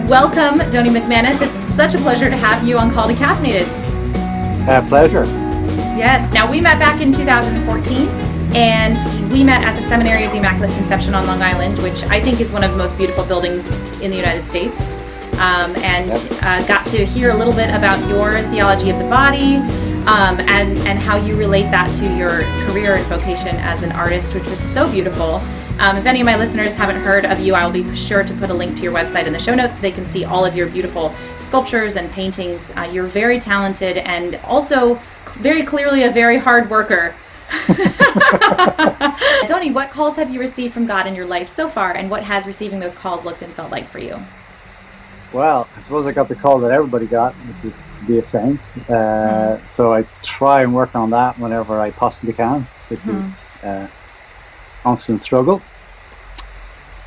Welcome, Dony MacManus. It's such a pleasure to have you on Call to Caffeinated. Pleasure. Yes. Now, we met back in 2014, and we met at the Seminary of the Immaculate Conception on Long Island, which I think is one of the most beautiful buildings in the United States, got to hear a little bit about your theology of the body, and how you relate that to your career and vocation as an artist, which was so beautiful. If any of my listeners haven't heard of you, I will be sure to put a link to your website in the show notes so they can see all of your beautiful sculptures and paintings. You're very talented and also very clearly a very hard worker. Dony, what calls have you received from God in your life so far, and what has receiving those calls looked and felt like for you? Well, I suppose I got the call that everybody got, which is to be a saint. So I try and work on that whenever I possibly can, which is constant struggle.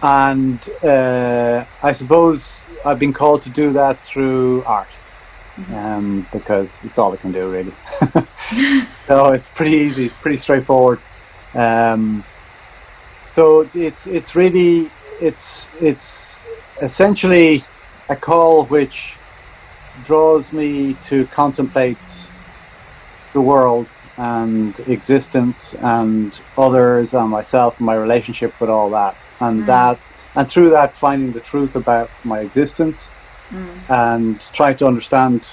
And I suppose I've been called to do that through art, because it's all I can do, really. So it's pretty easy, it's pretty straightforward. So it's really essentially a call which draws me to contemplate the world and existence and others and myself and my relationship with all that, and through that finding the truth about my existence and try to understand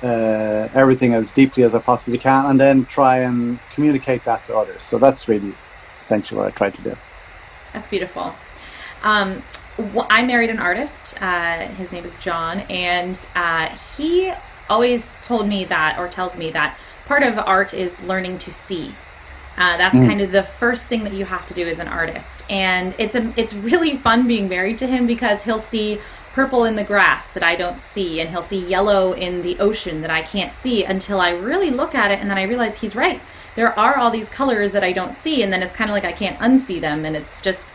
everything as deeply as I possibly can, and then try and communicate that to others. So that's really essentially what I try to do. That's beautiful. I married an artist. His name is John, and he always told me that, or tells me that, part of art is learning to see. That's kind of the first thing that you have to do as an artist. And it's really fun being married to him, because he'll see purple in the grass that I don't see, and he'll see yellow in the ocean that I can't see until I really look at it, and then I realize he's right. There are all these colors that I don't see, and then it's kind of like I can't unsee them, and it's just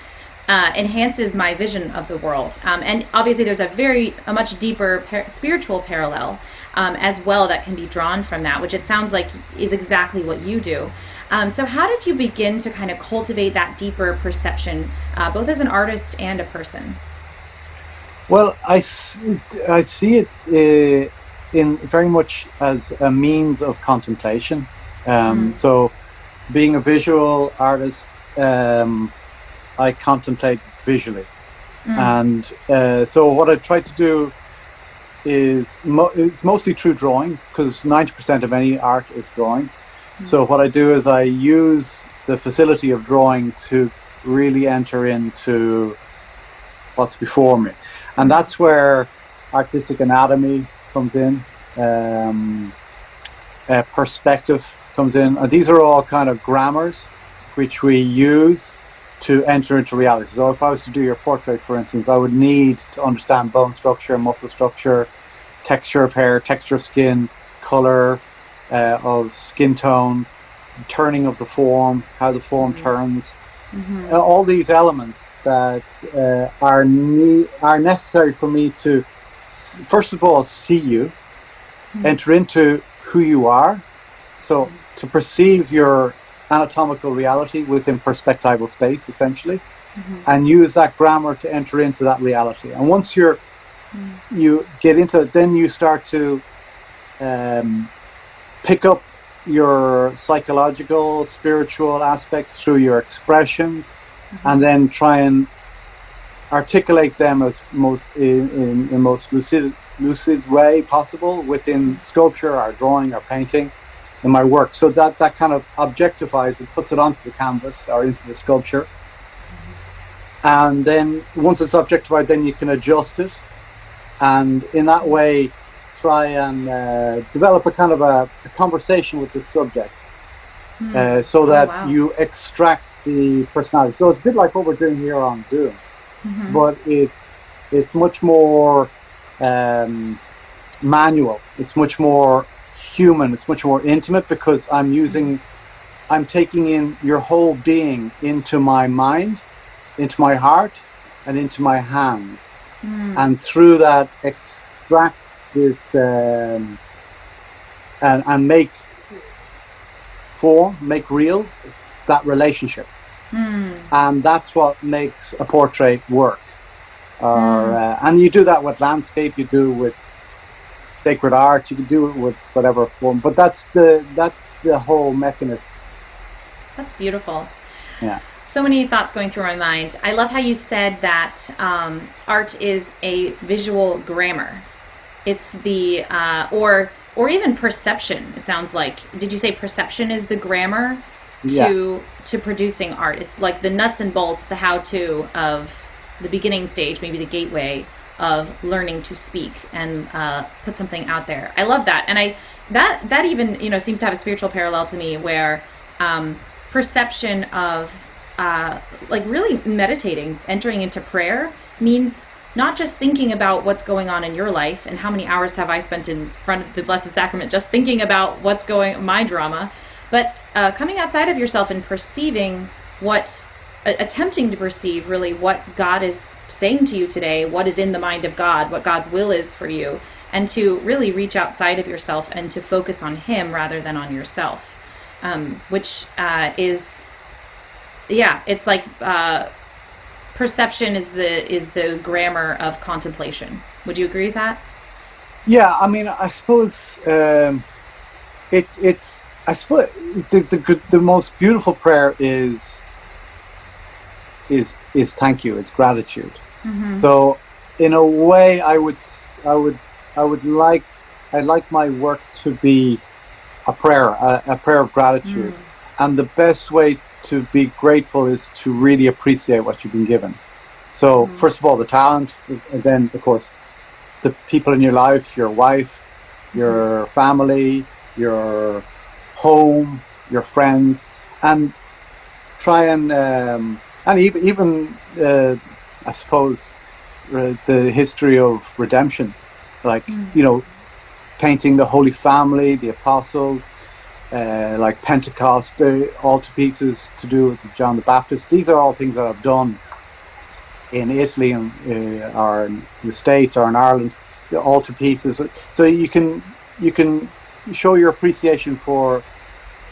enhances my vision of the world. And obviously there's a much deeper spiritual parallel as well that can be drawn from that, which it sounds like is exactly what you do. So how did you begin to kind of cultivate that deeper perception, both as an artist and a person? Well, I see it in very much as a means of contemplation. So being a visual artist, I contemplate visually. And so what I try to do is it's mostly through drawing, because 90% of any art is drawing. So what I do is I use the facility of drawing to really enter into what's before me. And that's where artistic anatomy comes in, perspective comes in. And these are all kind of grammars which we use to enter into reality. So if I was to do your portrait, for instance, I would need to understand bone structure, muscle structure, texture of hair, texture of skin, color of skin tone, turning of the form, how the form turns. All these elements that are necessary for me to, first of all, see you, enter into who you are. So to perceive your anatomical reality within perspectival space, essentially, and use that grammar to enter into that reality. And once you get into it, then you start to pick up your psychological, spiritual aspects through your expressions, and then try and articulate them as in the most lucid way possible within sculpture or drawing or painting in my work. So that kind of objectifies it, puts it onto the canvas or into the sculpture. And then once it's objectified, then you can adjust it. And in that way, try and develop a kind of a conversation with the subject, so that you extract the personality. So it's a bit like what we're doing here on Zoom, but it's much more manual. It's much more human. It's much more intimate, because I'm taking in your whole being into my mind, into my heart, and into my hands, and through that extract this and make real that relationship. And that's what makes a portrait work, or And you do that with landscape, you do with sacred art, you can do it with whatever form. But that's the whole mechanism. That's beautiful. Yeah. So many thoughts going through my mind. I love how you said that art is a visual grammar. It's the or even perception. It sounds like. Did you say perception is the grammar to producing art? It's like the nuts and bolts, the how-to of the beginning stage, maybe the gateway of learning to speak and put something out there. I love that, and that even seems to have a spiritual parallel to me, where perception of like really meditating, entering into prayer, means not just thinking about what's going on in your life and how many hours have I spent in front of the Blessed Sacrament just thinking about what's my drama, but coming outside of yourself and perceiving attempting to perceive really what God is saying to you today, what is in the mind of God, what God's will is for you, and to really reach outside of yourself and to focus on Him rather than on yourself, which is, it's like perception is the grammar of contemplation. Would you agree with that? Yeah, I mean, I suppose it's I suppose the most beautiful prayer is thank you. It's gratitude. Mm-hmm. So, in a way, I'd like my work to be a prayer of gratitude, and the best way to be grateful is to really appreciate what you've been given. So, first of all, the talent, and then, of course, the people in your life, your wife, your family, your home, your friends, and try and even I suppose the history of redemption, like painting the Holy Family, the Apostles, like Pentecost, altarpieces to do with John the Baptist. These are all things that I've done in Italy and or in the States or in Ireland. The altarpieces, so you can show your appreciation for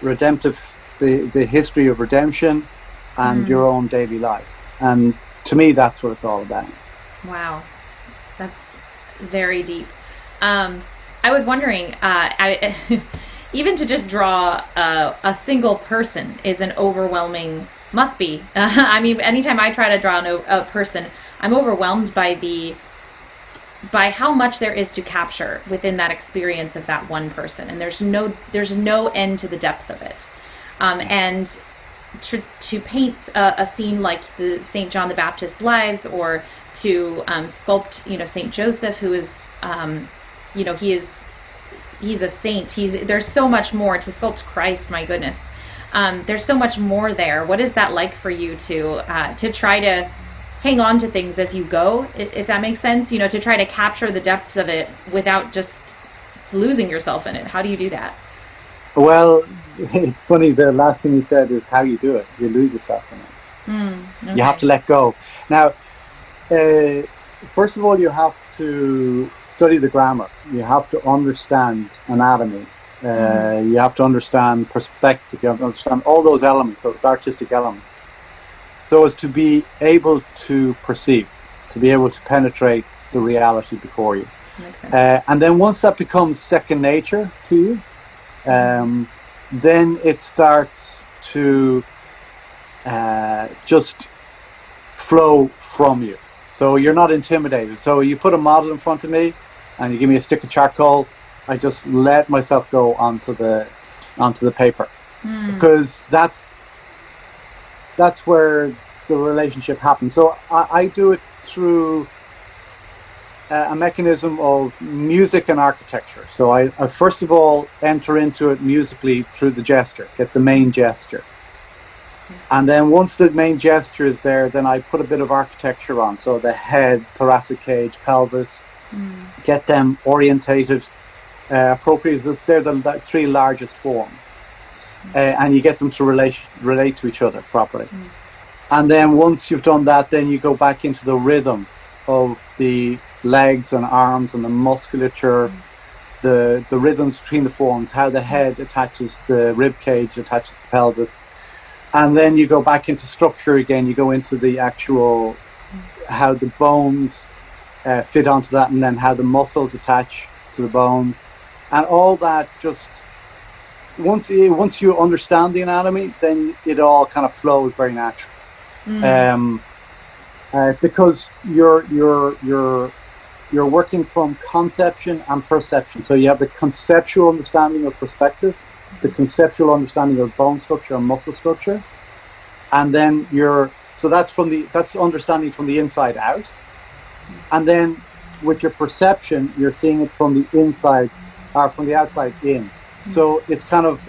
redemptive, the history of redemption, and your own daily life. And to me, that's what it's all about. Wow, that's very deep. I was wondering, even to just draw a single person is an overwhelming, must be. I mean, anytime I try to draw a person, I'm overwhelmed by how much there is to capture within that experience of that one person. And there's no end to the depth of it. And to paint a scene like the St. John the Baptist's lives, or to sculpt, St. Joseph, who is, he's a saint. There's so much more to sculpt Christ. My goodness, there's so much more there. What is that like for you to try to hang on to things as you go, if that makes sense? To try to capture the depths of it without just losing yourself in it. How do you do that? Well, it's funny, the last thing you said is how you do it. You lose yourself in it. Okay. You have to let go. Now, first of all, you have to study the grammar. You have to understand anatomy. You have to understand perspective. You have to understand all those elements, those artistic elements, so as to be able to perceive, to be able to penetrate the reality before you. Makes sense. And then once that becomes second nature to you, then it starts to just flow from you. So you're not intimidated. So you put a model in front of me and you give me a stick of charcoal, I just let myself go onto the paper, because that's where the relationship happens. So I do it through a mechanism of music and architecture. So I first of all enter into it musically through the gesture, get the main gesture. And then once the main gesture is there, then I put a bit of architecture on. So the head, thoracic cage, pelvis, get them orientated appropriately. They're the three largest forms. And you get them to relate to each other properly. And then once you've done that, then you go back into the rhythm of the legs and arms and the musculature, the rhythms between the forms, how the head attaches, the rib cage attaches to pelvis. And then you go back into structure again. You go into the actual, how the bones fit onto that, and then how the muscles attach to the bones, and all that. Just once you understand the anatomy, then it all kind of flows very naturally. Because you're working from conception and perception. So you have the conceptual understanding of perspective, the conceptual understanding of bone structure and muscle structure, and then that's understanding from the inside out. And then with your perception, you're seeing it from the inside or from the outside in. So it's kind of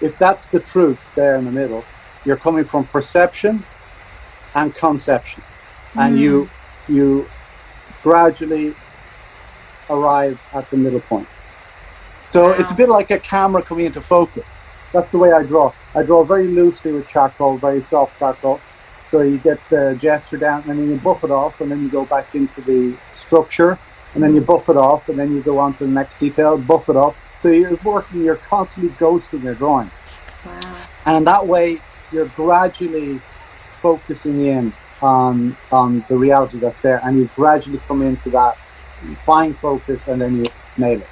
if that's the truth there in the middle, you're coming from perception and conception, and you gradually arrive at the middle point. So it's a bit like a camera coming into focus. That's the way I draw. I draw very loosely with charcoal, very soft charcoal. So you get the gesture down, and then you buff it off, and then you go back into the structure, and then you buff it off, and then you go on to the next detail, buff it up. So you're constantly ghosting your drawing. Wow. And that way, you're gradually focusing in on the reality that's there, and you gradually come into that fine focus, and then you nail it.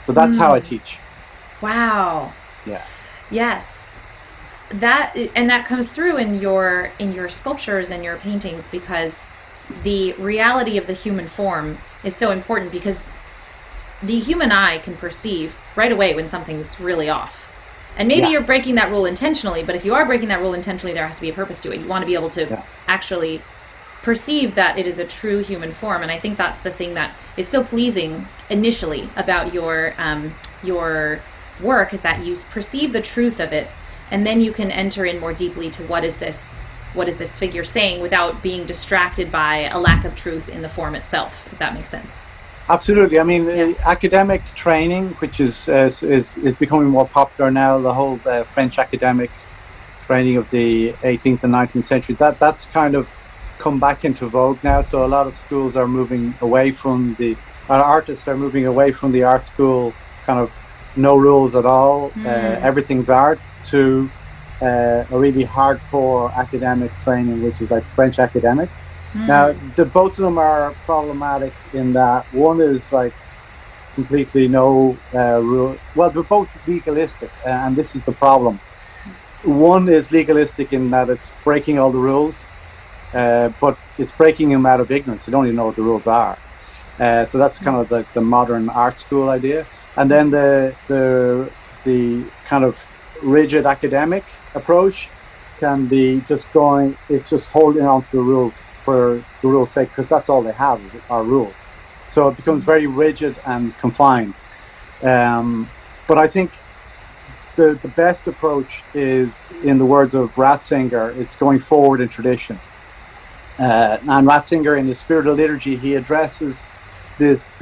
So that's how I teach. Wow. Yeah. Yes. That comes through in your sculptures and your paintings, because the reality of the human form is so important, because the human eye can perceive right away when something's really off. And maybe you're breaking that rule intentionally, but if you are breaking that rule intentionally, there has to be a purpose to it. You want to be able to actually perceive that it is a true human form. And I think that's the thing that is so pleasing initially about your work, is that you perceive the truth of it, and then you can enter in more deeply to what is this figure saying, without being distracted by a lack of truth in the form itself, if that makes sense. Absolutely. I mean, academic training, which is becoming more popular now, the whole French academic training of the 18th and 19th century, that's kind of come back into vogue now. So a lot of schools are moving away from artists are moving away from the art school kind of no rules at all, everything's art, to a really hardcore academic training, which is like French academic. Now, both of them are problematic in that one is like completely no rule. Well, they're both legalistic, and this is the problem. One is legalistic in that it's breaking all the rules, but it's breaking them out of ignorance. They don't even know what the rules are. So that's kind of the modern art school idea. And then the kind of rigid academic approach can be just it's just holding on to the rules for the rules' sake, because that's all they have are rules. So it becomes very rigid and confined. But I think the best approach is, in the words of Ratzinger, it's going forward in tradition. And Ratzinger, in the Spirit of Liturgy, he addresses this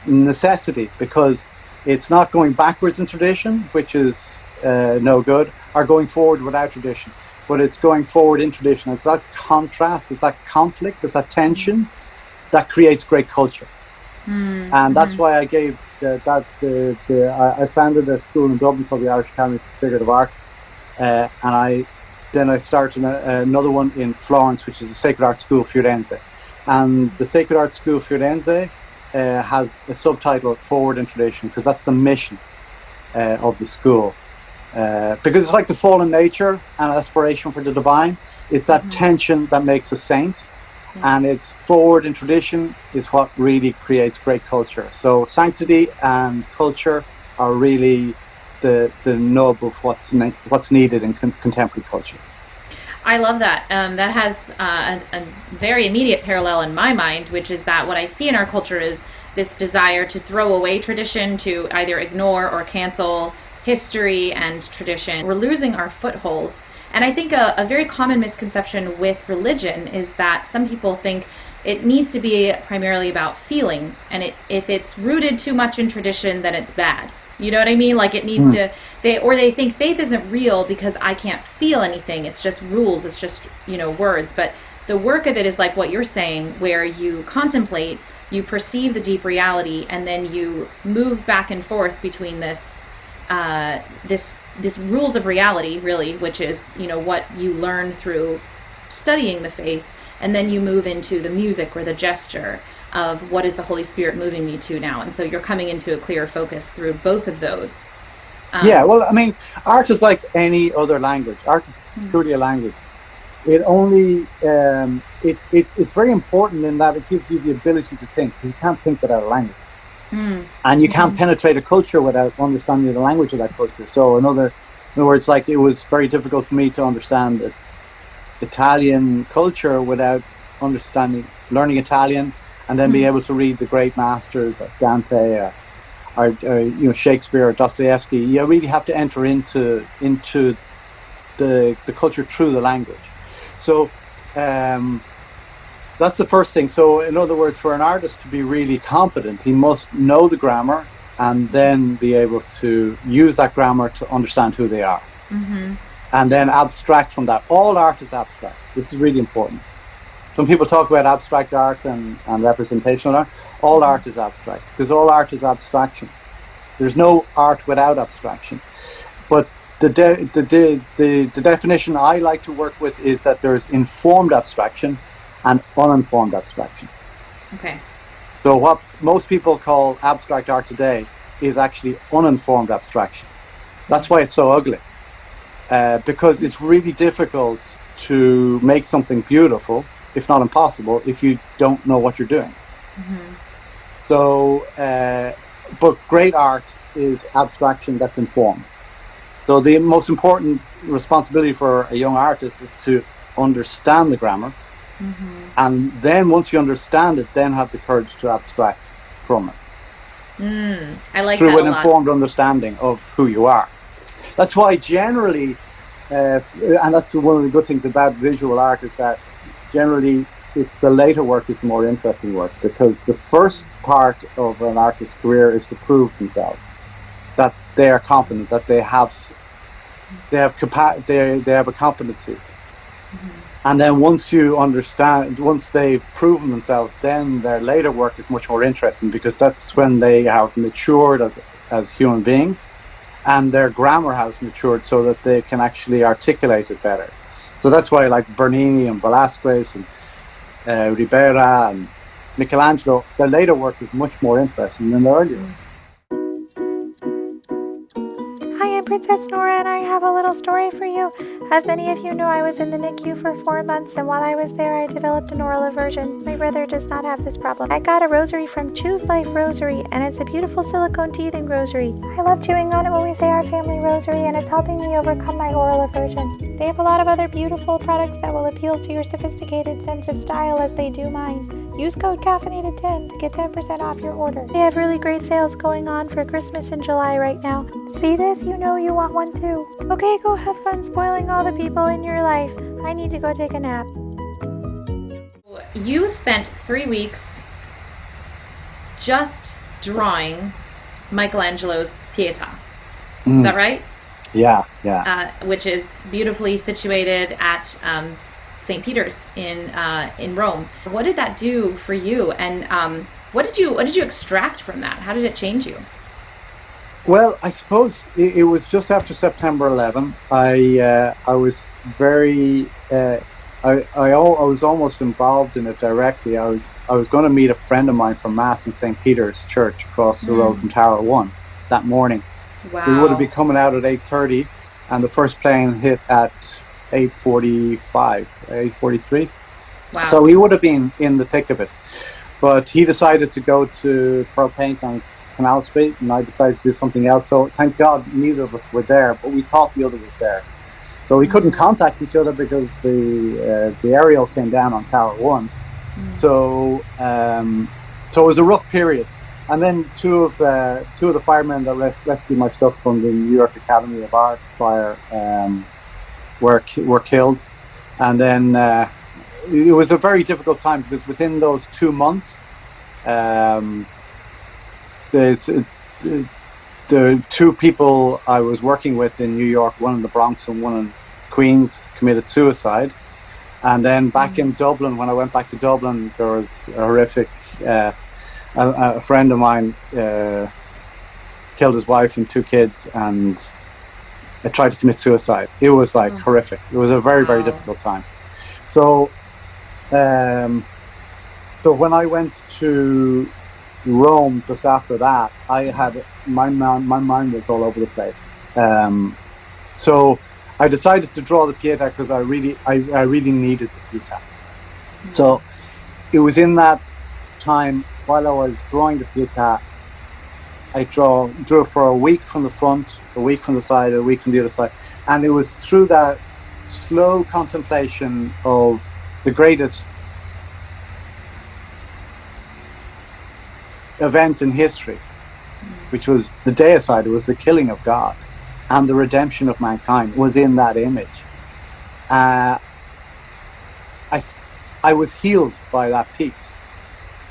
necessity, because it's not going backwards in tradition, which is no good, or going forward without tradition, but it's going forward in tradition. It's that contrast, it's that conflict, it's that tension that creates great culture. And that's why I gave I founded a school in Dublin called the Irish Academy for Figurative Art, and I started another one in Florence, which is the Sacred Art School Firenze. And the Sacred Art School Firenze has a subtitle, Forward in Tradition, because that's the mission of the school. Because it's like the fallen nature and aspiration for the divine. It's that tension that makes a saint. Yes. And it's forward in tradition is what really creates great culture. So sanctity and culture are really the nub of what's needed in contemporary culture. I love that. That has a very immediate parallel in my mind, which is that what I see in our culture is this desire to throw away tradition, to either ignore or cancel history and tradition. We're losing our foothold. And I think a very common misconception with religion is that some people think it needs to be primarily about feelings, and if it's rooted too much in tradition, then it's bad. You know what I mean? Like it needs to, they think faith isn't real because I can't feel anything. It's just rules. It's just, words. But the work of it is like what you're saying, where you contemplate, you perceive the deep reality, and then you move back and forth between this rules of reality, really, which is, what you learn through studying the faith, and then you move into the music or the gesture of what is the Holy Spirit moving me to now. And so you're coming into a clearer focus through both of those. Yeah, well, I mean, art is like any other language. Art is truly a language. It only, it's very important in that it gives you the ability to think, because you can't think without a language. And you can't penetrate a culture without understanding the language of that culture. So in other words, like, it was very difficult for me to understand Italian culture without learning Italian, and then be able to read the great masters like Dante or Shakespeare or Dostoevsky. You really have to enter into the culture through the language. So that's the first thing. So in other words, for an artist to be really competent, he must know the grammar and then be able to use that grammar to understand who they are. And then abstract from that. All art is abstract. This is really important. Some people talk about abstract art and representational art. All art is abstract, because all art is abstraction. There's no art without abstraction. But the definition I like to work with is that there's informed abstraction and uninformed abstraction. Okay. So what most people call abstract art today is actually uninformed abstraction. That's why it's so ugly. Because it's really difficult to make something beautiful, if not impossible, if you don't know what you're doing. So, but great art is abstraction that's informed. So the most important responsibility for a young artist is to understand the grammar, and then once you understand it, then have the courage to abstract from it. I like through that an a lot. informed understanding of who you are. That's why generally, and that's one of the good things about visual art, is that generally it's the later work is the more interesting work, because the first part of an artist's career is to prove themselves, that they are competent, that they have a competency. And then once they've proven themselves, then their later work is much more interesting, because that's when they have matured as human beings, and their grammar has matured so that they can actually articulate it better. So that's why, like, Bernini and Velázquez and Ribera and Michelangelo, their later work is much more interesting than their earlier work. Hi, I'm Princess Nora, and I have a little story for you. As many of you know, I was in the NICU for 4 months, and while I was there, I developed an oral aversion. My brother does not have this problem. I got a rosary from Choose Life Rosary, and it's a beautiful silicone teething rosary. I love chewing on it when we say our family rosary, and it's helping me overcome my oral aversion. They have a lot of other beautiful products that will appeal to your sophisticated sense of style as they do mine. Use code CAFFEINATED10 to get 10% off your order. They have really great sales going on for Christmas in July right now. See this? You know you want one too. Okay, go have fun spoiling all the people in your life. I need to go take a nap. You spent 3 weeks just drawing Michelangelo's Pietà. Is that right? Yeah. Which is beautifully situated at St. Peter's in Rome. What did that do for you? And what did you extract from that? How did it change you? Well, I suppose it was just after September 11. I was very I was almost involved in it directly. I was going to meet a friend of mine for Mass in St. Peter's Church across the road from Tower 1 that morning. Wow. We would have been coming out at 8:30, and the first plane hit at 8:43. Wow. So we would have been in the thick of it. But he decided to go to Pearl Paint on Canal Street, and I decided to do something else. So thank God neither of us were there, but we thought the other was there. So we couldn't contact each other because the aerial came down on Tower 1. So it was a rough period. And then two of the firemen that rescued my stuff from the New York Academy of Art fire were killed. And then it was a very difficult time, because within those 2 months, the two people I was working with in New York, one in the Bronx and one in Queens, committed suicide. And then back in Dublin, when I went back to Dublin, there was a horrific, a friend of mine killed his wife and 2 kids and tried to commit suicide. It was like horrific. It was a very, very difficult time. So So when I went to Rome just after that, I had my mind was all over the place. So I decided to draw the Pietà because I really needed the Pietà. So it was in that time while I was drawing the Pietà, I drew for a week from the front, a week from the side, a week from the other side, and it was through that slow contemplation of the greatest event in history, which was the deicide. It was the killing of God and the redemption of mankind was in that image. I was healed by that piece.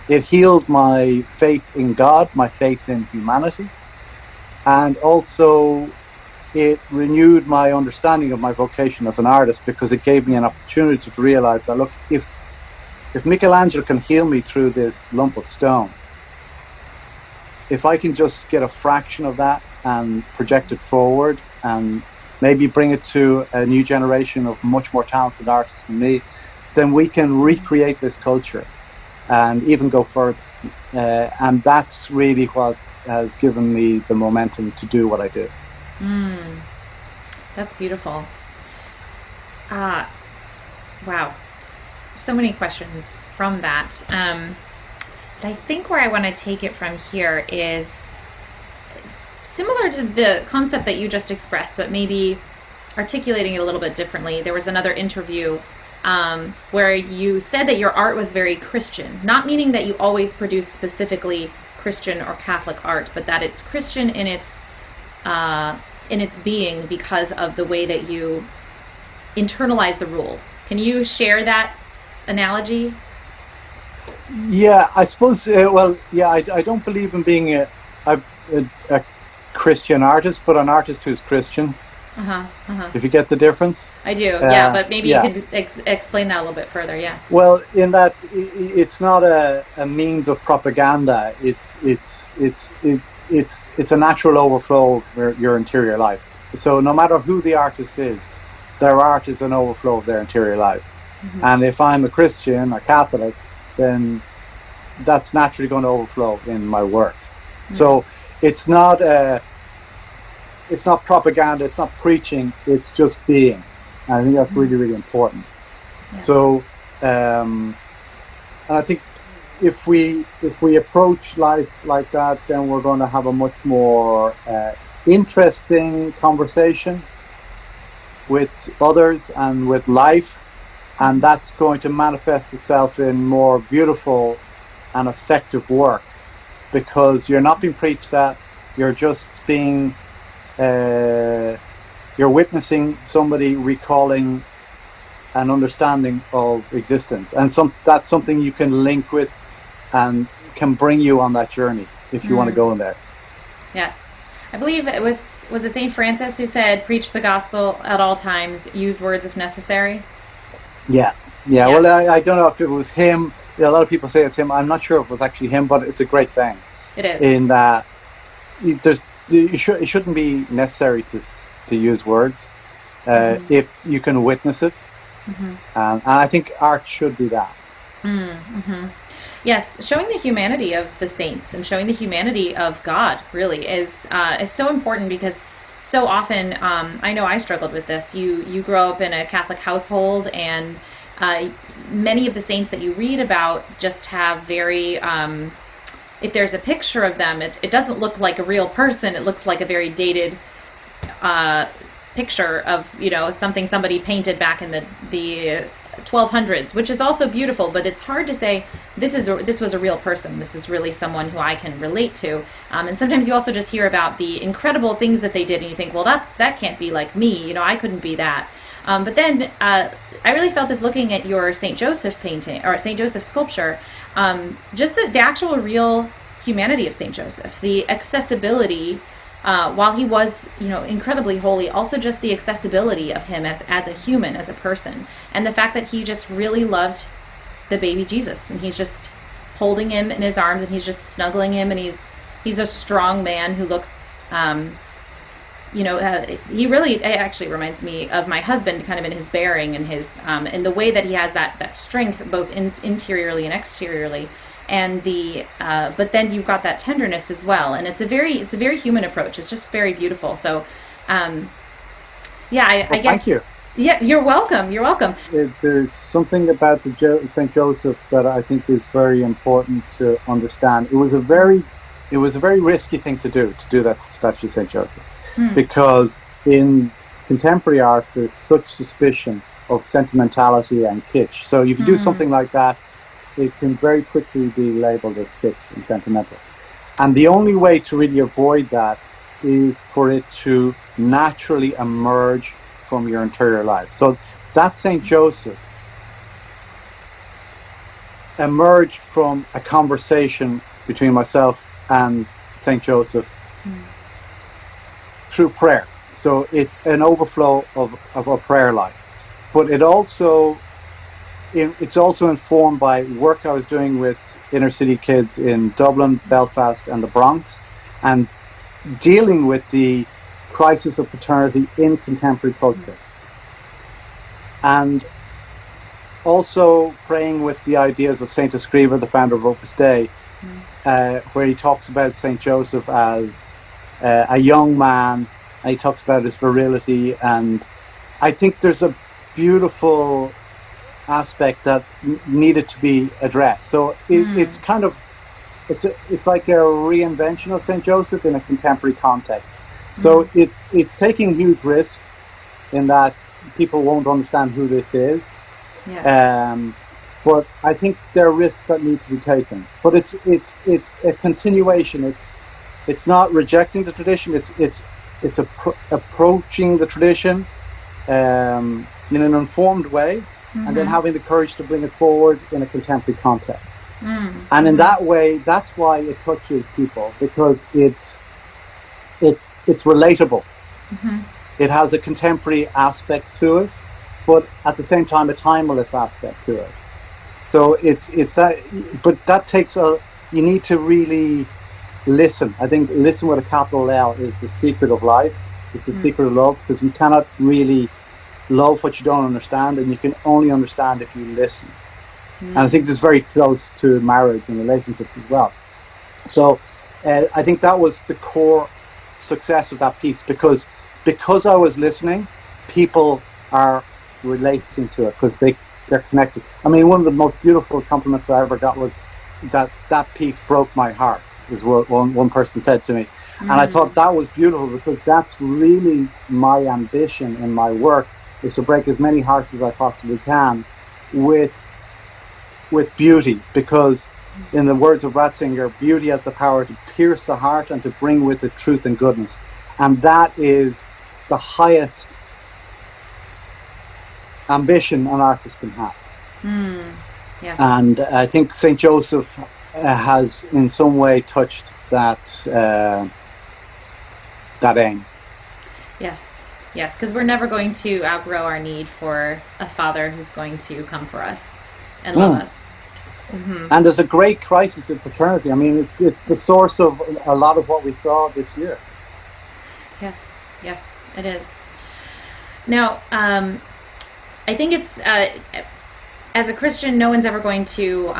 It healed my faith in God, my faith in humanity, and also it renewed my understanding of my vocation as an artist, because it gave me an opportunity to realize that, look, if Michelangelo can heal me through this lump of stone, if I can just get a fraction of that and project it forward and maybe bring it to a new generation of much more talented artists than me, then we can recreate this culture and even go further. And that's really what has given me the momentum to do what I do. That's beautiful. Wow. So many questions from that. But I think where I want to take it from here is similar to the concept that you just expressed, but maybe articulating it a little bit differently. There was another interview where you said that your art was very Christian, not meaning that you always produce specifically Christian or Catholic art, but that it's Christian in its being because of the way that you internalize the rules. Can you share that analogy? Yeah, I suppose. I don't believe in being a Christian artist, but an artist who's Christian. If you get the difference. I do. Yeah, but maybe you could explain that a little bit further. Yeah. Well, in that it's not a means of propaganda. It's a natural overflow of your interior life. So no matter who the artist is, their art is an overflow of their interior life. And if I'm a Christian or Catholic, then that's naturally going to overflow in my work. So it's not propaganda, it's not preaching, it's just being. And I think that's really, really important. Yes. So, and I think if we approach life like that, then we're going to have a much more interesting conversation with others and with life. And that's going to manifest itself in more beautiful and effective work, because you're not being preached at, you're just being, you're witnessing somebody recalling an understanding of existence. And that's something you can link with and can bring you on that journey if you want to go in there. Yes. I believe it was it St. Francis who said, preach the gospel at all times, use words if necessary? Yeah. Yes. Well, I don't know if it was him. A lot of people say it's him. I'm not sure if it was actually him, but it's a great saying. It is. In that it shouldn't be necessary to use words if you can witness it. And I think art should be that. Yes, showing the humanity of the saints and showing the humanity of God really is so important, because so often, I know I struggled with this. You grow up in a Catholic household, and many of the saints that you read about just have very, if there's a picture of them, it doesn't look like a real person. It looks like a very dated picture of, something somebody painted back in the 1200s, which is also beautiful, but it's hard to say this was a real person. This is really someone who I can relate to. And sometimes you also just hear about the incredible things that they did, and you think, well, that can't be like me. I couldn't be that. But then I really felt this looking at your St. Joseph painting, or St. Joseph sculpture, just the actual real humanity of St. Joseph, the accessibility. While he was, incredibly holy, also just the accessibility of him as a human, as a person, and the fact that he just really loved the baby Jesus, and he's just holding him in his arms, and he's just snuggling him, and he's a strong man who looks he really, it actually reminds me of my husband, kind of in his bearing and his in the way that he has that strength both interiorly and exteriorly, and but then you've got that tenderness as well, and it's a very human approach. It's just very beautiful. So, I guess. Thank you. Yeah, you're welcome. You're welcome. There's something about the St. Joseph that I think is very important to understand. It was a very risky thing to do that statue of St. Joseph, because in contemporary art there's such suspicion of sentimentality and kitsch. So if you do something like that, it can very quickly be labeled as kitsch and sentimental. And the only way to really avoid that is for it to naturally emerge from your interior life. So that St. Joseph emerged from a conversation between myself and St. Joseph through prayer. So it's an overflow of a prayer life. But it's also informed by work I was doing with inner city kids in Dublin, Belfast and the Bronx, and dealing with the crisis of paternity in contemporary culture, and also praying with the ideas of Saint Escriva, the founder of Opus Dei, where he talks about Saint Joseph as a young man, and he talks about his virility, and I think there's a beautiful aspect that needed to be addressed. So it's kind of it's like a reinvention of Saint Joseph in a contemporary context. So it's taking huge risks in that people won't understand who this is. Yes. But I think there are risks that need to be taken. But it's a continuation. It's not rejecting the tradition. It's approaching the tradition in an informed way, and then having the courage to bring it forward in a contemporary context. And in that way, that's why it touches people, because it's relatable. It has a contemporary aspect to it, but at the same time a timeless aspect to it. So it's that, but that takes you need to really listen. I think listen with a capital L is the secret of life. It's the secret of love, because you cannot really love what you don't understand, and you can only understand if you listen. And I think this is very close to marriage and relationships as well. So I think that was the core success of that piece, because I was listening, people are relating to it because they're connected. I mean, one of the most beautiful compliments I ever got was that piece broke my heart, is what one person said to me. And I thought that was beautiful, because that's really my ambition in my work, is to break as many hearts as I possibly can with beauty, because in the words of Ratzinger, beauty has the power to pierce the heart and to bring with it truth and goodness. And that is the highest ambition an artist can have. Yes. And I think St. Joseph has in some way touched that aim. Yes, because we're never going to outgrow our need for a father who's going to come for us and love us. And there's a great crisis in paternity. I mean, it's the source of a lot of what we saw this year. Yes, it is. Now, I think it's, as a Christian, no one's ever going to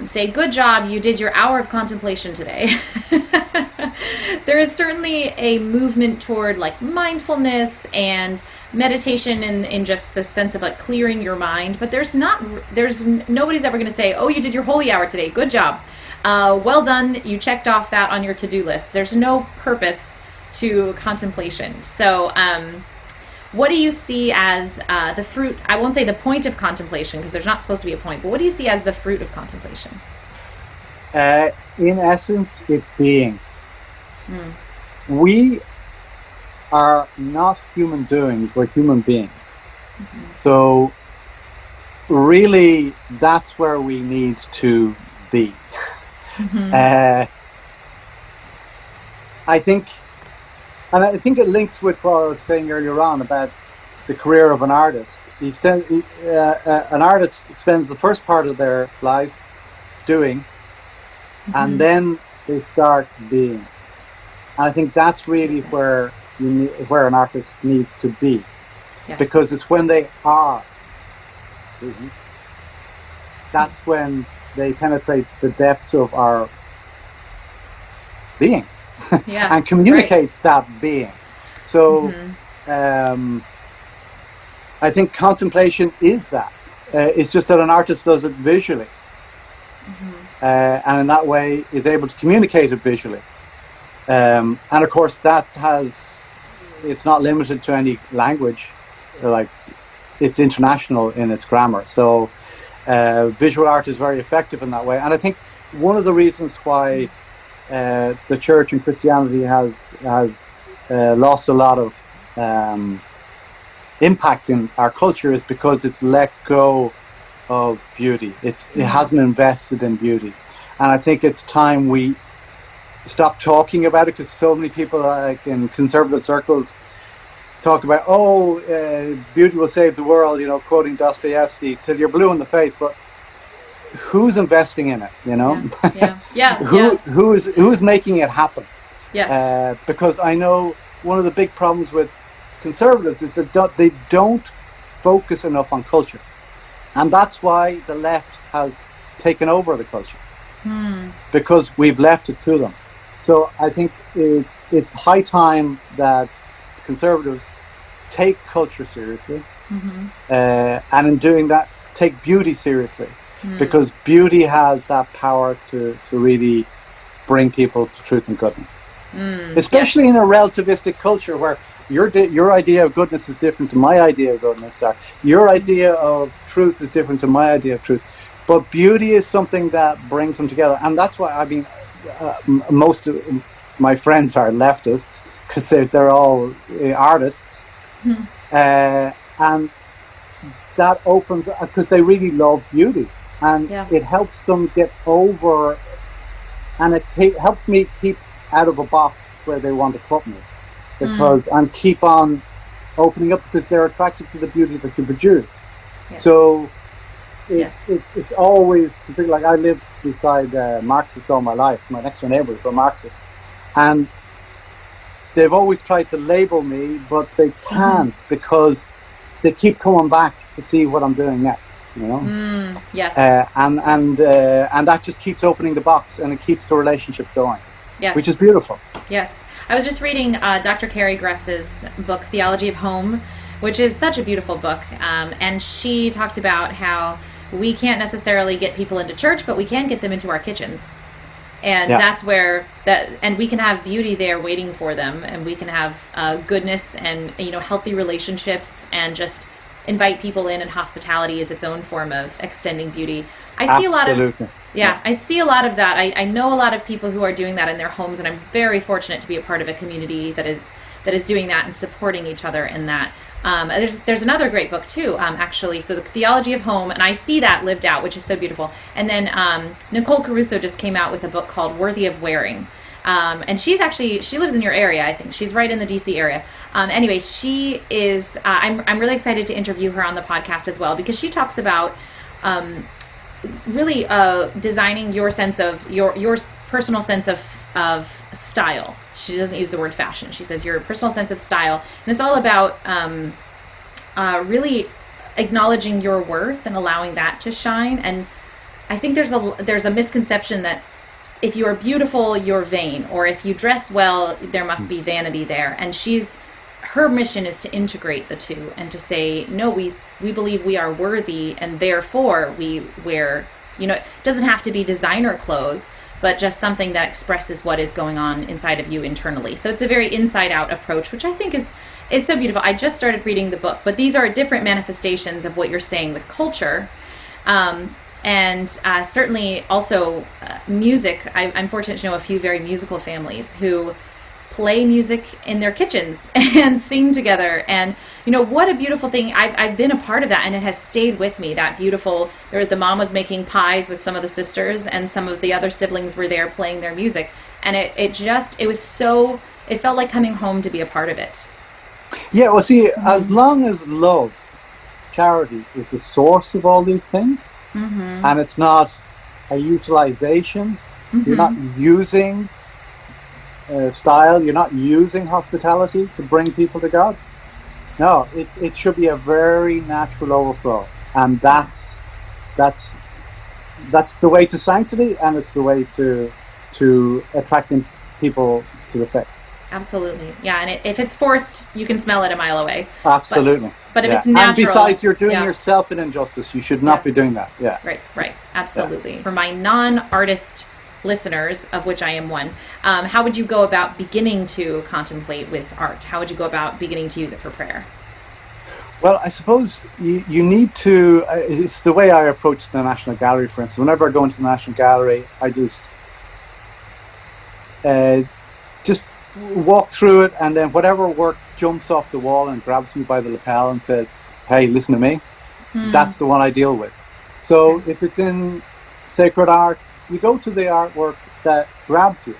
say, good job, you did your hour of contemplation today. There is certainly a movement toward like mindfulness and meditation in just the sense of like clearing your mind, but nobody's ever going to say, oh, you did your holy hour today, good job, well done, you checked off that on your to-do list. There's no purpose to contemplation. So what do you see as the fruit? I won't say the point of contemplation, because there's not supposed to be a point, but what do you see as the fruit of contemplation? In essence, it's being. We are not human doings, we're human beings. So really, that's where we need to be. I think it links with what I was saying earlier on about the career of an artist. An artist spends the first part of their life doing, and then they start being. And I think that's really where where an artist needs to be. Yes. Because it's when they are reading, that's when they penetrate the depths of our being. Yeah. And communicates that being. So I think contemplation is that. It's just that an artist does it visually. And in that way is able to communicate it visually. And of course it's not limited to any language. Like, it's international in its grammar. So visual art is very effective in that way. And I think one of the reasons why the church and Christianity has lost a lot of impact in our culture is because it's let go of beauty. It hasn't invested in beauty. And I think it's time we stop talking about it, because so many people, like in conservative circles, talk about, beauty will save the world, quoting Dostoevsky till you're blue in the face. But who's investing in it? Who's making it happen? Yes. Because I know one of the big problems with conservatives is that they don't focus enough on culture, and that's why the left has taken over the culture, because we've left it to them. So I think it's high time that conservatives take culture seriously, and in doing that, take beauty seriously, because beauty has that power to really bring people to truth and goodness. Especially in a relativistic culture where your idea of goodness is different to my idea of goodness, or your idea of truth is different to my idea of truth. But beauty is something that brings them together. And that's why, most of my friends are leftists, because they're all artists. And that opens, because they really love beauty. And it helps them get over, and it helps me keep out of a box where they want to put me, because I'm keep on opening up, because they're attracted to the beauty that you produce. So it's always completely, like, I live beside Marxists all my life. My next door neighbors were Marxists, and they've always tried to label me, but they can't, because they keep coming back to see what I'm doing next, and that just keeps opening the box, and it keeps the relationship going. Yes. Which is beautiful. Yes. I was just reading Dr. Carrie Gress's book, Theology of Home, which is such a beautiful book. And she talked about how we can't necessarily get people into church, but we can get them into our kitchens. And that's where and we can have beauty there waiting for them, and we can have goodness and, healthy relationships, and just invite people in, and hospitality is its own form of extending beauty. I see a lot of I see a lot of that. I know a lot of people who are doing that in their homes, and I'm very fortunate to be a part of a community that is doing that and supporting each other in that. There's another great book too, actually. So the Theology of Home, and I see that lived out, which is so beautiful. And then Nicole Caruso just came out with a book called Worthy of Wearing. And she lives in your area, I think. She's right in the DC area. Anyway, she is, I'm really excited to interview her on the podcast as well, because she talks about really designing your sense of, your personal sense of style. She doesn't use the word fashion. She says your personal sense of style. And it's all about really acknowledging your worth and allowing that to shine. And I think there's a misconception that if you are beautiful, you're vain, or if you dress well, there must be vanity there. And her mission is to integrate the two, and to say, no, we believe we are worthy, and therefore we wear, it doesn't have to be designer clothes, but just something that expresses what is going on inside of you internally. So it's a very inside out approach, which I think is so beautiful. I just started reading the book, but these are different manifestations of what you're saying with culture. And certainly also music. I'm fortunate to know a few very musical families who play music in their kitchens and sing together. And, what a beautiful thing. I've been a part of that, and it has stayed with me, that beautiful, the mom was making pies with some of the sisters, and some of the other siblings were there playing their music. And it felt like coming home to be a part of it. Yeah, well, see, as long as love, charity is the source of all these things, and it's not a utilization, you're not using style. You're not using hospitality to bring people to God. No, it should be a very natural overflow, and that's the way to sanctity, and it's the way to attracting people to the faith. Absolutely. Yeah, and if it's forced, you can smell it a mile away. Absolutely. But if it's natural... And besides, you're doing yourself an injustice. You should not be doing that. Yeah. Right. Absolutely. Yeah. For my non-artist listeners, of which I am one, how would you go about beginning to contemplate with art? How would you go about beginning to use it for prayer? Well, I suppose you need to... it's the way I approach the National Gallery, for instance. Whenever I go into the National Gallery, I just walk through it, and then whatever work jumps off the wall and grabs me by the lapel and says, hey, listen to me, that's the one I deal with. So if it's in sacred art, you go to the artwork that grabs you.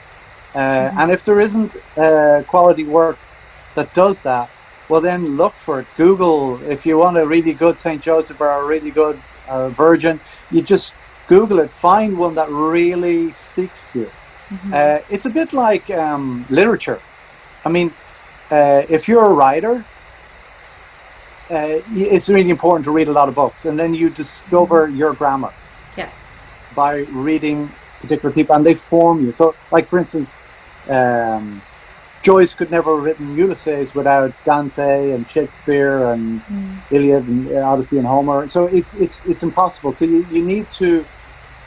And if there isn't quality work that does that, well, then look for it. Google, if you want a really good St. Joseph or a really good Virgin, you just Google it, find one that really speaks to you. It's a bit like literature. I mean, if you're a writer, it's really important to read a lot of books, and then you discover your grammar. Yes. By reading particular people, and they form you. So, like for instance, Joyce could never have written Ulysses without Dante and Shakespeare and Iliad and Odyssey and Homer. So it's impossible. So you need to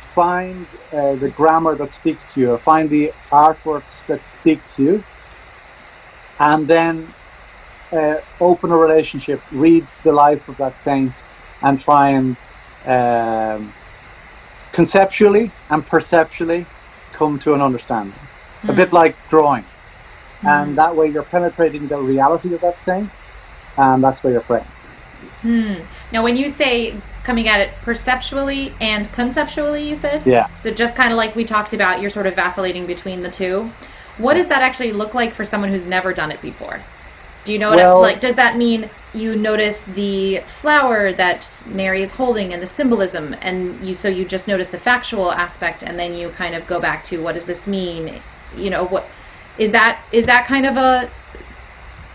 find the grammar that speaks to you, or find the artworks that speak to you, and then open a relationship, read the life of that saint, and try and conceptually and perceptually come to an understanding. A bit like drawing. And that way you're penetrating the reality of that saint, and that's where you're praying. Now, when you say coming at it perceptually and conceptually, you said? Yeah. So just kind of like we talked about, you're sort of vacillating between the two. What does that actually look like for someone who's never done it before? Do you know what does that mean you notice the flower that Mary is holding and the symbolism, and you just notice the factual aspect, and then you kind of go back to what does this mean? You know, what is that kind of a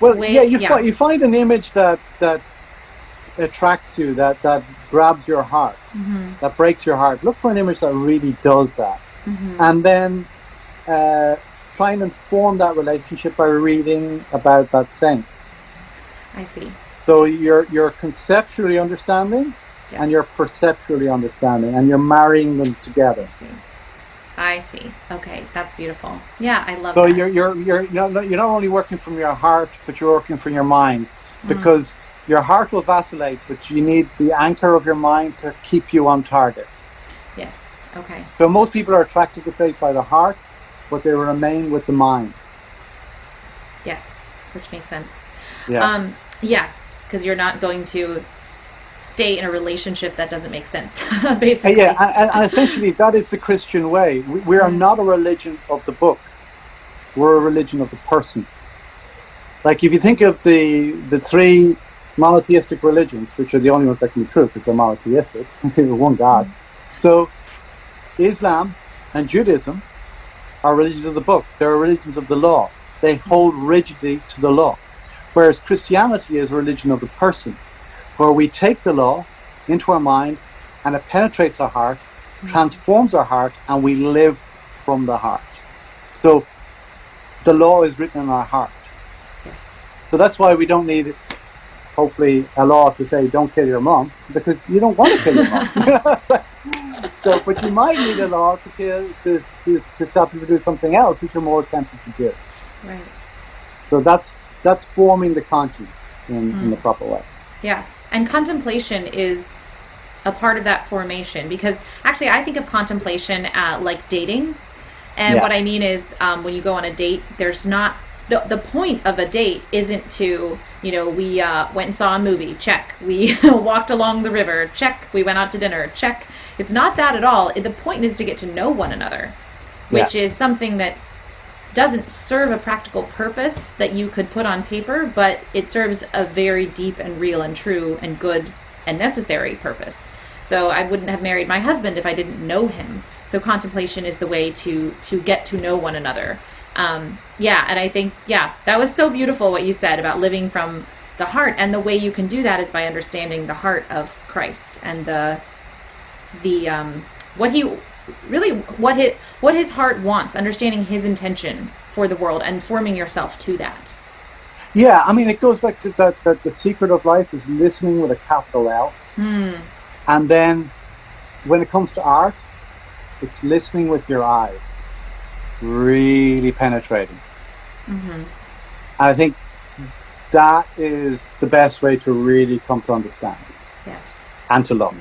way? You find an image that attracts you, that grabs your heart, that breaks your heart. Look for an image that really does that, and then try and inform that relationship by reading about that saint. I see. So you're conceptually understanding, and you're perceptually understanding, and you're marrying them together. I see. Okay, that's beautiful. Yeah, I love that. So you're not only working from your heart, but you're working from your mind, because your heart will vacillate, but you need the anchor of your mind to keep you on target. Yes. Okay. So most people are attracted to faith by the heart, but they remain with the mind. Yes, which makes sense. Yeah. Because you're not going to stay in a relationship that doesn't make sense, basically. And essentially that is the Christian way. We are not a religion of the book. We're a religion of the person. Like if you think of the three monotheistic religions, which are the only ones that can be true because they're monotheistic, there's one God. So Islam and Judaism are religions of the book. They're religions of the law. They hold rigidly to the law. Whereas Christianity is a religion of the person, where we take the law into our mind and it penetrates our heart, transforms our heart, and we live from the heart. So the law is written in our heart. Yes. So that's why we don't need, hopefully, a law to say don't kill your mom, because you don't want to kill your mom. But you might need a law to stop you from doing something else, which you're more tempted to do. Right. So that's forming the conscience in the proper way. Yes, and contemplation is a part of that formation, because actually I think of contemplation like dating, and what I mean is when you go on a date, there's not the point of a date isn't to, we went and saw a movie, check, we walked along the river, check, we went out to dinner, check. It's not that at all. The point is to get to know one another, which is something that doesn't serve a practical purpose that you could put on paper, but it serves a very deep and real and true and good and necessary purpose. So I wouldn't have married my husband if I didn't know him. So contemplation is the way to get to know one another. Yeah, and I think, yeah, that was so beautiful what you said about living from the heart, and the way you can do that is by understanding the heart of Christ and what he really what his heart wants, understanding his intention for the world and forming yourself to that. Yeah, I mean, it goes back to that the secret of life is listening with a capital L. And then when it comes to art, it's listening with your eyes, really penetrating. And I think that is the best way to really come to understand. Yes. And to love.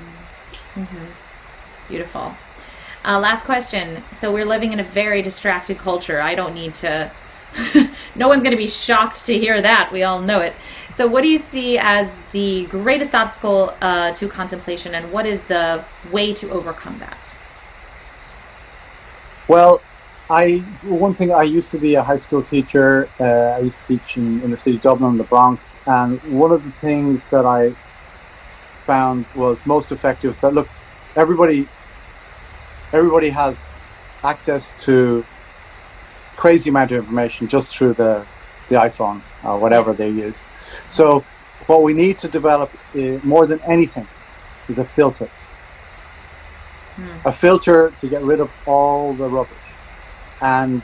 Beautiful. Last question. So we're living in a very distracted culture. I don't need to no one's going to be shocked to hear that. We all know it. So what do you see as the greatest obstacle to contemplation, and what is the way to overcome that? Well, one thing, I used to be a high school teacher. I used to teach in inner city Dublin, the Bronx, and one of the things that I found was most effective is that, look, everybody has access to crazy amount of information just through the iPhone or whatever they use. So what we need to develop more than anything is a filter. A filter to get rid of all the rubbish. And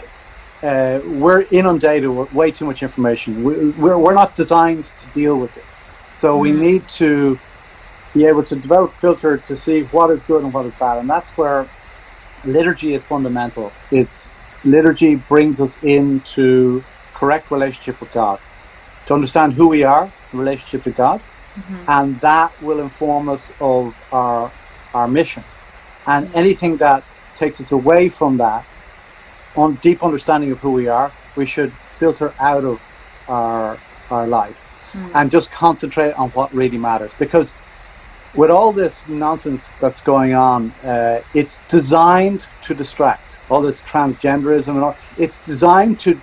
we're inundated with way too much information. We're not designed to deal with this. So we need to be able to develop a filter to see what is good and what is bad. And that's where liturgy is fundamental. Liturgy brings us into correct relationship with God, to understand who we are in relationship to God, and that will inform us of our mission. And anything that takes us away from that, on deep understanding of who we are, we should filter out of our life and just concentrate on what really matters. Because with all this nonsense that's going on, it's designed to distract. All this transgenderism and all, it's designed to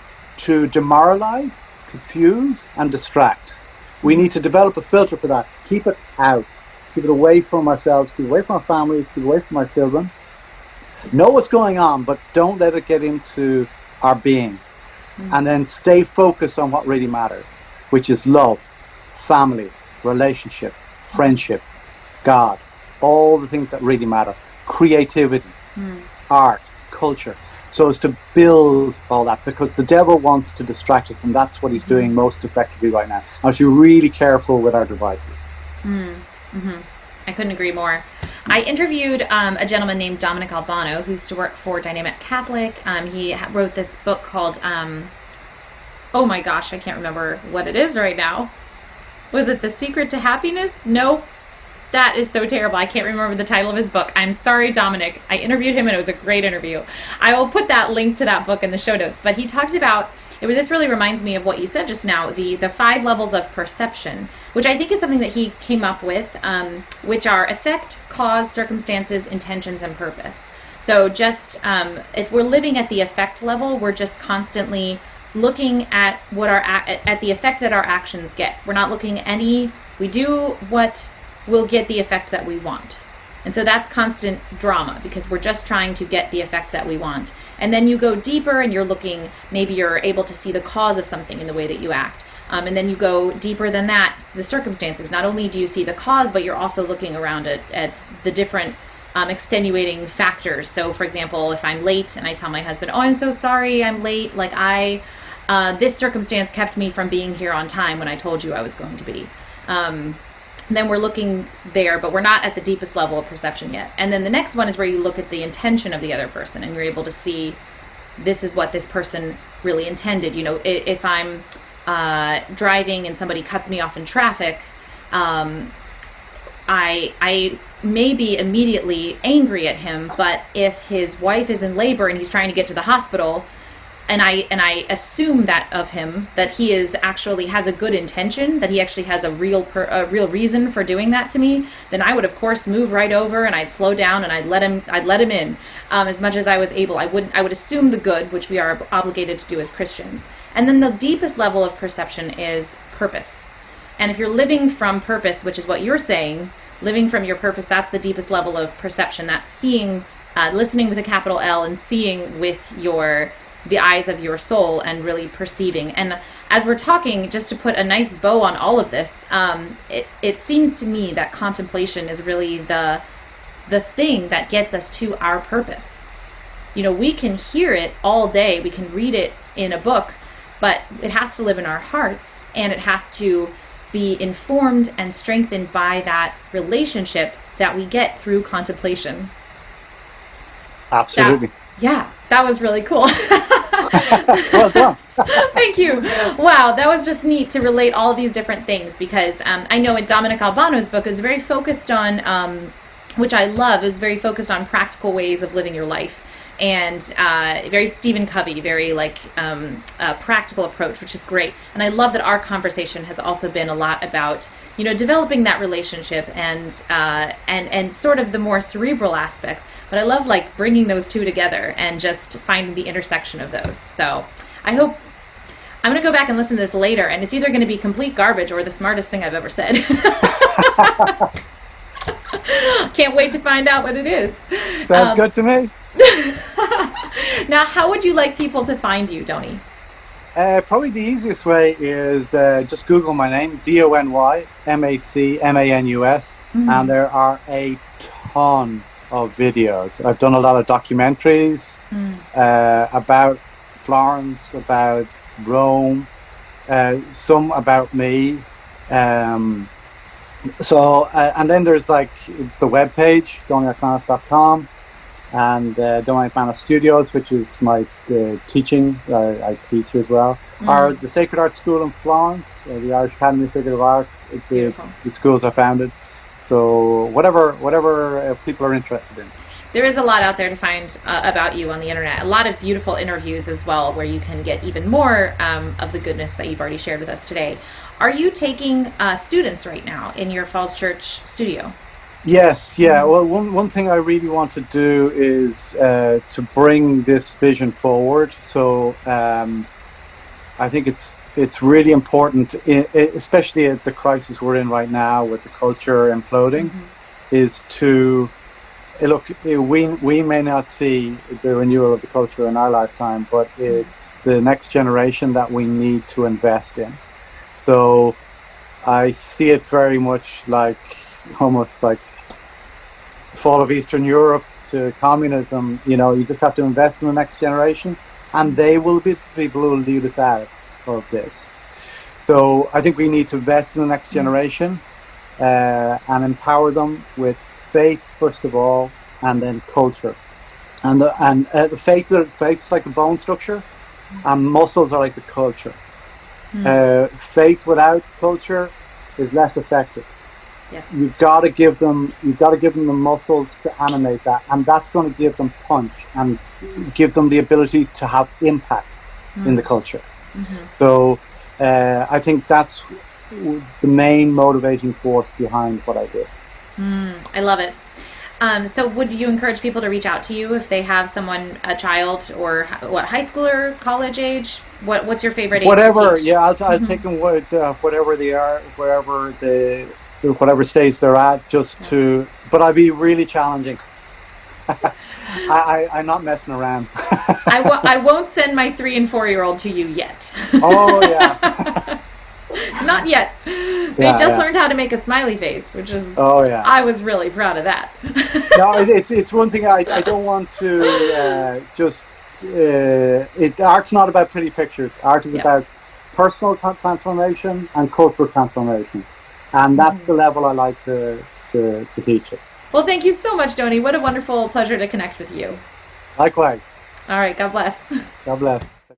demoralize, confuse, and distract. We need to develop a filter for that. Keep it out. Keep it away from ourselves, keep it away from our families, keep it away from our children. Know what's going on, but don't let it get into our being. And then stay focused on what really matters, which is love, family, relationship, friendship, God, all the things that really matter. Creativity, art, culture, so as to build all that, because the devil wants to distract us, and that's what he's doing most effectively right now. I have to be really careful with our devices. I couldn't agree more. I interviewed a gentleman named Dominic Albano, who used to work for Dynamic Catholic. He wrote this book called oh my gosh, I can't remember what it is right now. Was it The Secret to Happiness? No. That is so terrible. I can't remember the title of his book. I'm sorry, Dominic. I interviewed him and it was a great interview. I will put that link to that book in the show notes. But he talked about, this really reminds me of what you said just now, the 5 levels of perception, which I think is something that he came up with, which are effect, cause, circumstances, intentions, and purpose. So just if we're living at the effect level, we're just constantly looking at at the effect that our actions get. We're not looking we do what will get the effect that we want. And so that's constant drama, because we're just trying to get the effect that we want. And then you go deeper and maybe you're able to see the cause of something in the way that you act. And then you go deeper than that, the circumstances. Not only do you see the cause, but you're also looking around at the different extenuating factors. So for example, if I'm late and I tell my husband, oh, I'm so sorry, I'm late. This circumstance kept me from being here on time when I told you I was going to be. Then we're looking there, but we're not at the deepest level of perception yet. And then the next one is where you look at the intention of the other person, and you're able to see this is what this person really intended. If I'm driving and somebody cuts me off in traffic, I may be immediately angry at him, but if his wife is in labor and he's trying to get to the hospital, and I assume that of him, that he has a good intention, that he actually has a real reason for doing that to me, then I would of course move right over and I'd slow down and I'd let him in as much as I was able. I would assume the good, which we are obligated to do as Christians. And then the deepest level of perception is purpose. And if you're living from purpose, which is what you're saying, living from your purpose, that's the deepest level of perception. That's seeing, listening with a capital L, and seeing with your the eyes of your soul and really perceiving. And as we're talking, just to put a nice bow on all of this, it seems to me that contemplation is really the thing that gets us to our purpose. You know, we can hear it all day, we can read it in a book, but it has to live in our hearts, and it has to be informed and strengthened by that relationship that we get through contemplation. Absolutely. That was really cool. Well done. Thank you. Wow, that was just neat to relate all these different things, because I know in Dominic Albano's book is very focused on, which I love, is very focused on practical ways of living your life. And very Stephen Covey, very practical approach, which is great. And I love that our conversation has also been a lot about, you know, developing that relationship and sort of the more cerebral aspects. But I love like bringing those two together and just finding the intersection of those. So I hope I'm going to go back and listen to this later, and it's either going to be complete garbage or the smartest thing I've ever said. Can't wait to find out what it is. Sounds good to me. Now, how would you like people to find you, Dony? Probably the easiest way is just Google my name, DonyMacManus, and there are a ton of videos. I've done a lot of documentaries about Florence, about Rome, some about me. And then there's like the webpage, DonyMacManus.com. And Dony MacManus Studios, which is my teaching, I teach as well, are the Sacred Art School in Florence, the Irish Academy of Figurative Art, the schools I founded. So whatever people are interested in. There is a lot out there to find about you on the internet. A lot of beautiful interviews as well, where you can get even more of the goodness that you've already shared with us today. Are you taking students right now in your Falls Church studio? Yes, yeah. Well, one thing I really want to do is to bring this vision forward. So I think it's really important, especially at the crisis we're in right now with the culture imploding, is to look. We may not see the renewal of the culture in our lifetime, but it's the next generation that we need to invest in. So I see it very much like almost like fall of Eastern Europe to communism. You know, you just have to invest in the next generation, and they will be the people who will lead us out of this. So I think we need to invest in the next generation and empower them with faith first of all, and then culture. And the faith's like the bone structure, and muscles are like the culture. Faith without culture is less effective. Yes. You've got to give them the muscles to animate that, and that's going to give them punch and give them the ability to have impact in the culture. So I think that's the main motivating force behind what I do. I love it. So would you encourage people to reach out to you if they have someone, a child, or high schooler, college age? What's your favorite age? Whatever, yeah, I'll take them whatever they are, whatever stage they're at, but I'd be really challenging. I'm not messing around. I won't send my 3 and 4-year-old to you yet. Oh yeah. Not yet. They just learned how to make a smiley face, which is, I was really proud of that. No, it's one thing I don't want to art's not about pretty pictures. Art is about personal transformation and cultural transformation. And that's the level I like to teach it. Well, thank you so much, Dony. What a wonderful pleasure to connect with you. Likewise. All right. God bless. God bless.